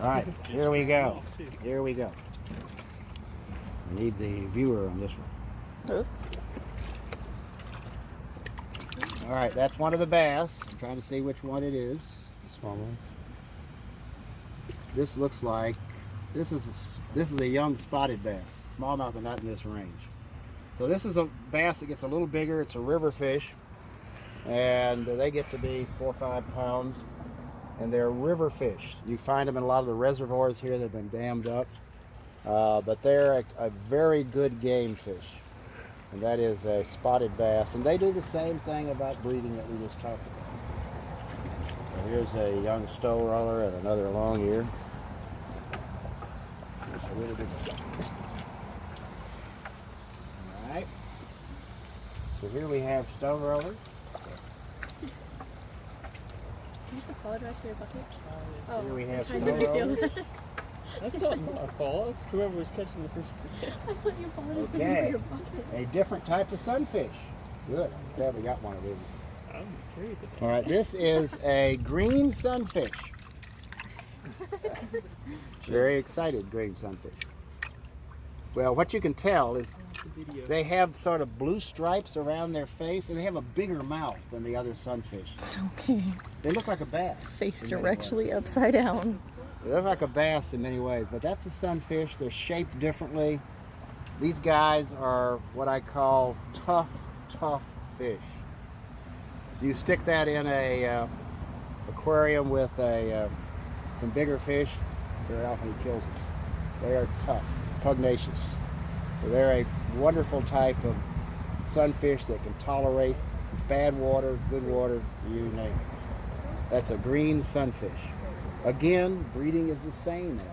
All right, here we go. Here we go. I need the viewer on this one. Oh. All right, that's one of the bass. I'm trying to see which one it is. Small ones. This looks like this is a young spotted bass. Smallmouth are not in this range. So this is a bass that gets a little bigger. It's a river fish, and they get to be 4 or 5 pounds. And they're river fish. You find them in a lot of the reservoirs here that have been dammed up. But they're a very good game fish. And that is a spotted bass. And they do the same thing about breeding that we just talked about. So here's a young stow roller and another long ear. It's a really big one. All right. So here we have stow roller. Did you just apologize for your bucket? Here we have stow roller. That's not my fault. That's whoever was catching the fish. I thought you apologized for Okay, your bucket. a different type of sunfish. Good. I'm glad we got one of these. I'm curious about that. All right, this is a green sunfish. Very excited green sunfish. Well, what you can tell is they have sort of blue stripes around their face, and they have a bigger mouth than the other sunfish. Okay. They look like a bass. Face in many directly ways. upside down. They look like a bass in many ways, but that's a sunfish. They're shaped differently. These guys are what I call tough fish. You stick that in a aquarium with some bigger fish, very often he kills them. They are tough, pugnacious. So they're a wonderful type of sunfish that can tolerate bad water, good water, you name it. That's a green sunfish. Again, breeding is the same in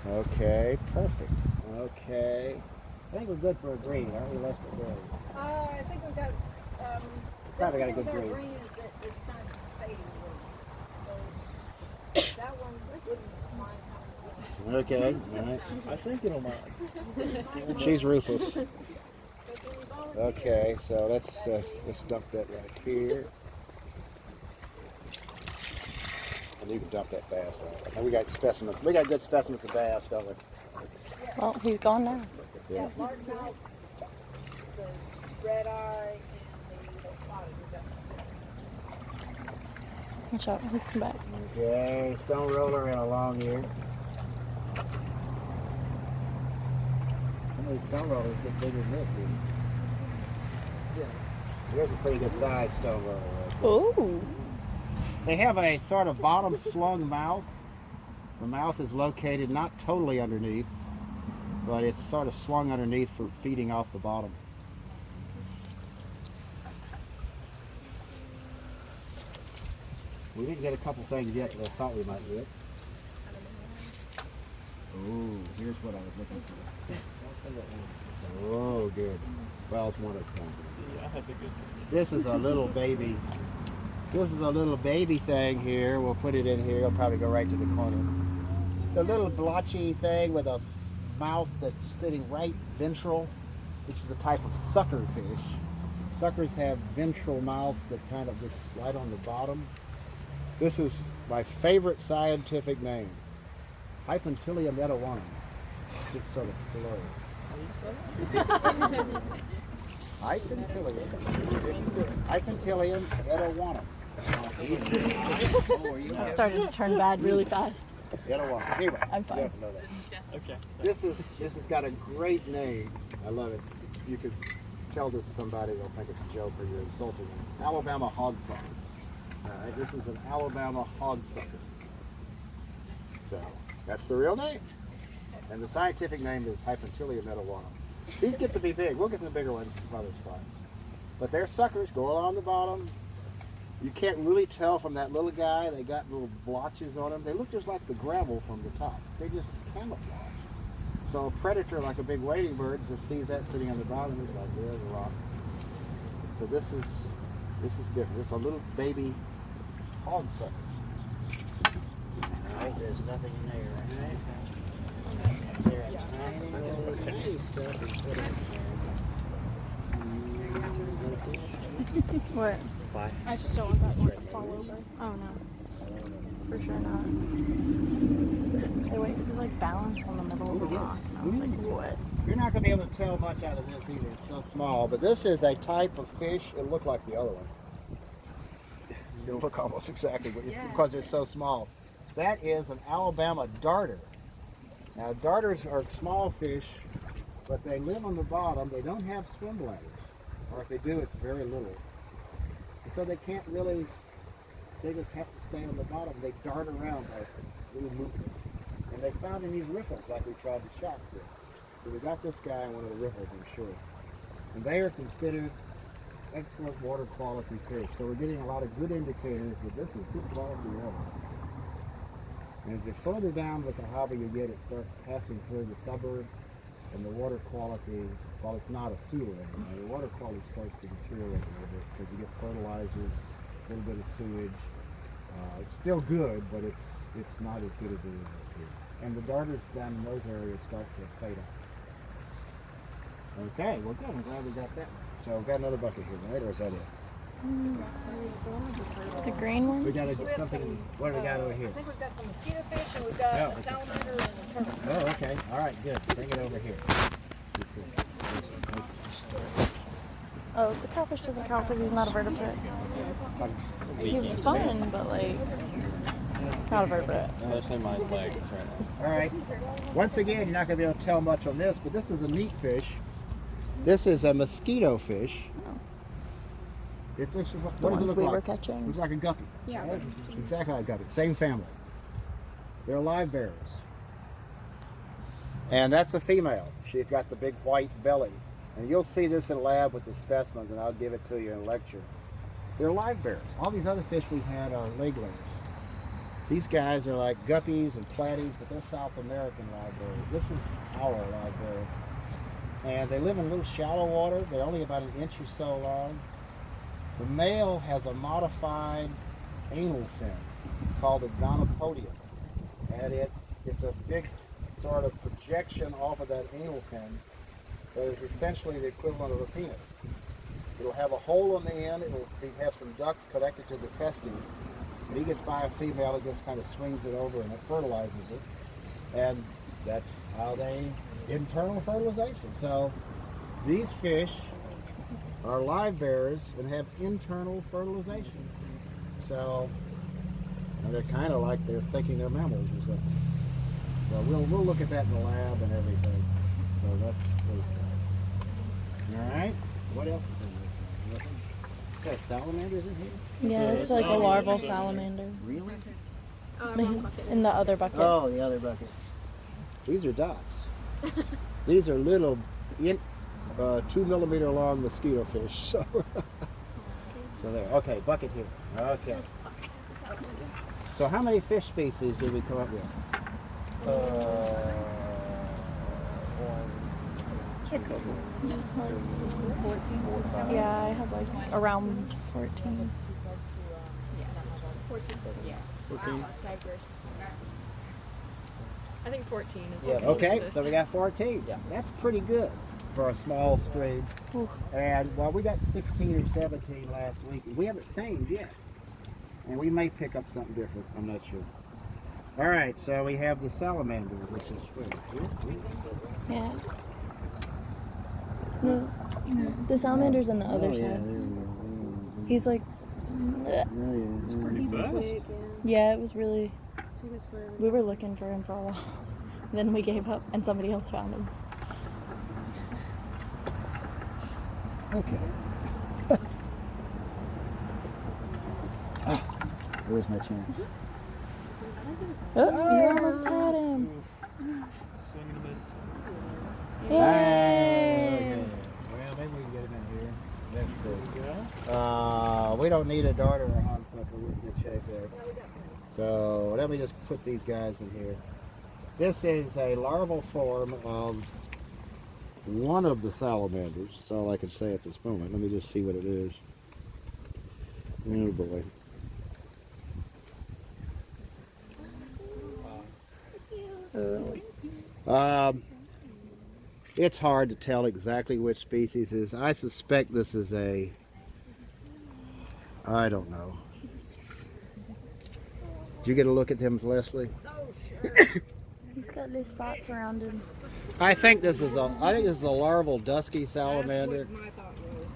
all of these. Okay, perfect. Okay. I think we're good for a green, aren't we, Lester? I think we've got, Probably got a good green. green is that it's kind of fading a little. So that one, this is mine. Okay, all right. I think it'll mind. She's ruthless. Okay, so let's dump that right here. And you can dump that bass out. And we got specimens. We got good specimens of bass, don't we? Well, he's gone now. Yeah. Largemouth, the red eye, and the spotted. We've got Watch out, he's come back. Okay, stone roller and a long ear. Some of these stone rollers get bigger than this. Yeah. Here's a pretty good size stone roller. Right there. Oh. They have a sort of bottom slung mouth. The mouth is located not totally underneath, but it's sort of slung underneath for feeding off the bottom. We didn't get a couple things yet that I thought we might get. Oh, here's what I was looking for. Oh, good. Well, it's one of them. See, I had the good one. This is a little baby. This is a little baby thing here. We'll put it in here. It'll probably go right to the corner. It's a little blotchy thing with a mouth that's sitting right ventral. This is a type of sucker fish. Suckers have ventral mouths that kind of just right on the bottom. This is my favorite scientific name, Hypentilla medawanum. Just sort of flows. Hypentilla medawanum. That started to turn bad really fast. Medawanum. Anyway, I'm fine. you have to know that. Okay. This has got a great name. I love it. You could tell this to somebody, they'll think it's a joke or you're insulting them. Alabama hogsucker. All right, this is an Alabama hogsucker. So that's the real name, and the scientific name is Hypentilla medawanum. These get to be big. We'll get to the bigger ones in some other spots. But they're suckers. Go along the bottom. You can't really tell from that little guy. They got little blotches on them. They look just like the gravel from the top. They just camouflage. So a predator like a big wading bird just sees that sitting on the bottom. It's like, there's a rock. So this is different. This is a little baby hog sucker. All right, there's nothing in there, right? There a tiny stuff is put in What? Why? I just don't want that one to fall over. Oh no. for sure not. Hey, wait, it was like balanced on the middle of the rock. And I was like, what? You're not going to be able to tell much out of this either. It's so small. But this is a type of fish. It'll look like the other one. It'll look almost exactly, but it's because they're so small. That is an Alabama darter. Now, darters are small fish, but they live on the bottom. They don't have swim bladders. Or if they do, it's very little. And so they can't really, they just have to stay on the bottom. They dart around like little movements. And they found in these riffles like we tried to shot with. So we got this guy in one of the riffles, I'm sure. And they are considered excellent water quality fish. So we're getting a lot of good indicators that this is good quality water. And as you're further down with the hobby you get, it starts passing through the suburbs, and the water quality, while it's not a sewer anymore, the water quality starts to deteriorate a little bit because you get fertilizers, a little bit of sewage. It's still good, but it's not as good as it is up here. And the darters down in those areas start to fade out. Okay, well good, I'm glad we got that one. So we've got another bucket here, right? Or is that it? The green one? We got something, what do we got over here? I think we've got some mosquito fish and we've got a salamander and a turtle. Oh, okay. All right, good. Bring it over here. Oh, the crawfish doesn't count because he's not a vertebrate. He's fun, but like, it's not a vertebrate. That's in my legs right now. All right. Once again, you're not going to be able to tell much on this, but this is a neat fish. This is a mosquito fish. What does it ones look we like? were catching. Looks like a guppy. Yeah. Right? Exactly like a guppy. Same family. They're live bearers. And that's a female. She's got the big white belly. And you'll see this in lab with the specimens, and I'll give it to you in lecture. They're live bearers. All these other fish we've had are leg layers. These guys are like guppies and platies, but they're South American live bearers. This is our live bearer. And they live in a little shallow water. They're only about an inch or so long. The male has a modified anal fin. It's called a gonopodium. And it's a big sort of projection off of that anal fin that is essentially the equivalent of a penis. It'll have a hole in the end. It'll have some ducts connected to the testes. When he gets by a female, it just kind of swings it over and it fertilizes it. And that's how they internal fertilization. So these fish are live bearers and have internal fertilization. So they're kind of like they're thinking they're mammals or something. So we'll look at that in the lab and everything. So that's really cool. All right. What else is in this thing? Nothing? Is that salamanders in here? Yeah, it's like a larval salamander. Really? In the other bucket. Oh, the other buckets. These are ducks. These are little 2 millimeter long mosquito fish. So there. Okay, bucket here. Okay. So how many fish species did we come up with? Yeah, I have like around 14. 14. I think 14 is Yeah. Okay, so we got 14. Yeah. That's pretty good for a small stream. Ooh. And well, we got 16 or 17 last week. We haven't seen yet. And we may pick up something different. I'm not sure. All right, so we have the salamander, which is Yeah. No, the salamander's on the other side. He's like, Pretty fast. yeah, it was really, we were looking for him for a while. Then we gave up and somebody else found him. Okay. Where's my chance? Oh, you almost had him. Swing and a miss. Yay! Okay. Well, maybe we can get him in here. Let's see. We don't need a darter or a honeysuckle. We're in good shape there. So let me just put these guys in here. This is a larval form of one of the salamanders. That's all I can say at this moment. Let me just see what it is. Oh boy. It's hard to tell exactly which species it is. I suspect this is I don't know. Did you get a look at them, Leslie? Oh, sure. He's got little spots around him. I think this is a larval dusky salamander. That's what my thought was.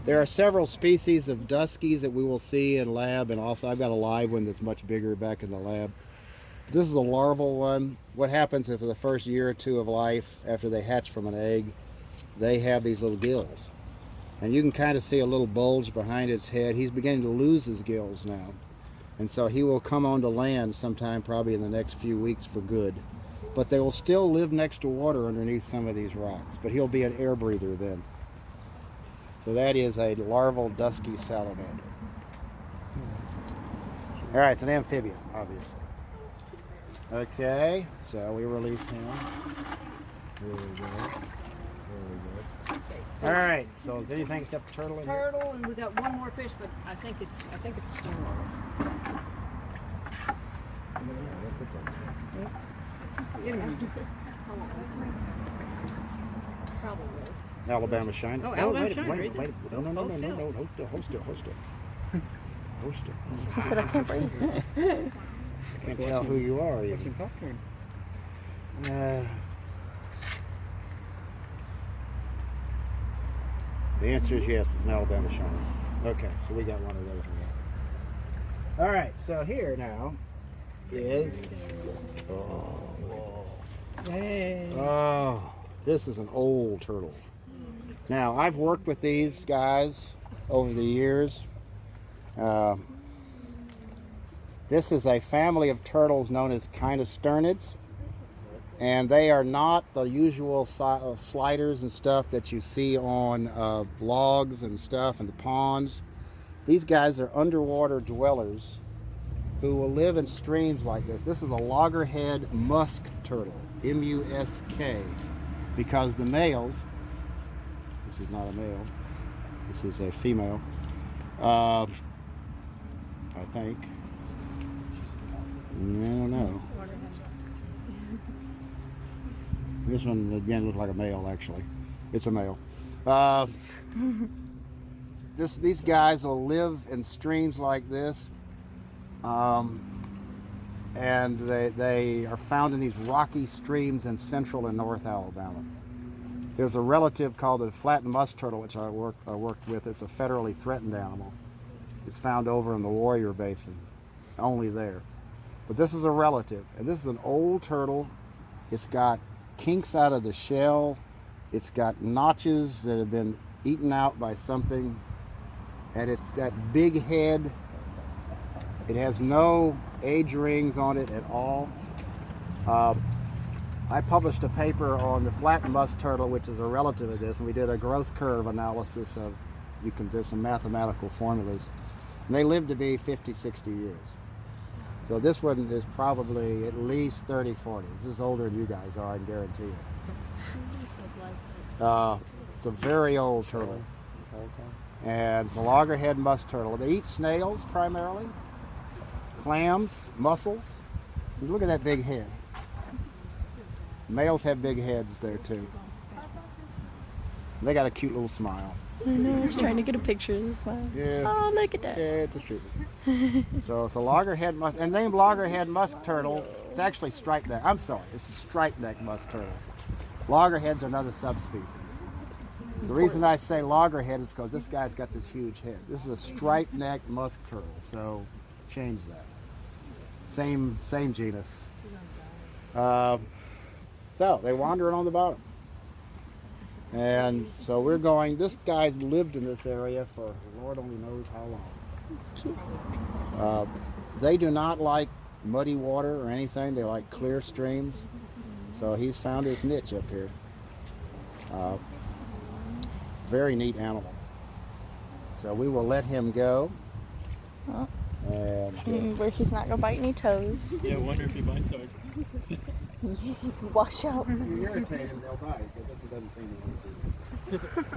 There are several species of duskies that we will see in lab, and also I've got a live one that's much bigger back in the lab. This is a larval one. What happens if for the first year or two of life, after they hatch from an egg, they have these little gills. And you can kind of see a little bulge behind its head. He's beginning to lose his gills now. And so he will come onto land sometime probably in the next few weeks for good. But they will still live next to water underneath some of these rocks. But he'll be an air breather then. So that is a larval dusky salamander. All right, it's an amphibian, obviously. Okay, so we release him. There we go. Very good. All right, so is anything except turtle in here? Turtle, and we got one more fish, but I think it's still probably. Alabama shine. Oh, Alabama wait, shiner, wait, is it? wait. No. Hold still. Hold still. Hold still. He said I can't breathe. I can't tell who you are. Watching popcorn. The answer is yes, it's an Alabama shiner. Okay, so we got one of those. All right, so here now is. Oh, this is an old turtle. Now, I've worked with these guys over the years. This is a family of turtles known as Kinosternids, and they are not the usual sliders and stuff that you see on logs and stuff in the ponds. These guys are underwater dwellers who will live in streams like this. This is a loggerhead musk turtle, M-U-S-K, because the males, this is not a male, this is a female, I think. I don't know. This one again looks like a male. Actually, it's a male. These guys will live in streams like this, and they are found in these rocky streams in central and north Alabama. There's a relative called the flattened musk turtle, which I worked with. It's a federally threatened animal. It's found over in the Warrior Basin, only there. But this is a relative, and this is an old turtle. It's got kinks out of the shell. It's got notches that have been eaten out by something. And it's that big head. It has no age rings on it at all. I published a paper on the flattened musk turtle, which is a relative of this, and we did a growth curve analysis of, there's some mathematical formulas. And they live to be 50, 60 years. So this one is probably at least 30, 40. This is older than you guys are, I can guarantee you. It's a very old turtle. And it's a loggerhead musk turtle. They eat snails primarily, clams, mussels. Look at that big head. Males have big heads there too. They got a cute little smile. I know, I was trying to get a picture of the smile. Yeah. Oh, look at that. Yeah, it's a shooter. So it's a loggerhead musk, and named loggerhead musk turtle. It's actually striped neck. I'm sorry, it's a striped neck musk turtle. Loggerheads are another subspecies. The reason I say loggerhead is because this guy's got this huge head. This is a striped neck musk turtle, so change that. Same genus. So they wander on the bottom. And so we're going, this guy's lived in this area for Lord only knows how long. It's cute. They do not like muddy water or anything. They like clear streams. So he's found his niche up here. Very neat animal. So we will let him go. Oh. And Where he's not going to bite any toes. Yeah, I wonder if he bites hard. Wash out. you irritate him, they'll bite, because it doesn't seem to want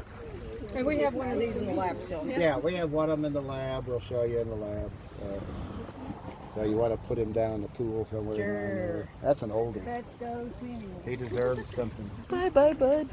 to. And we have one of these in the lab still. Yeah, we have one of them in the lab. We'll show you in the lab. So you want to put him down in the pool somewhere? Sure. That's an old one. That goes in. He deserves something. Bye-bye, bud.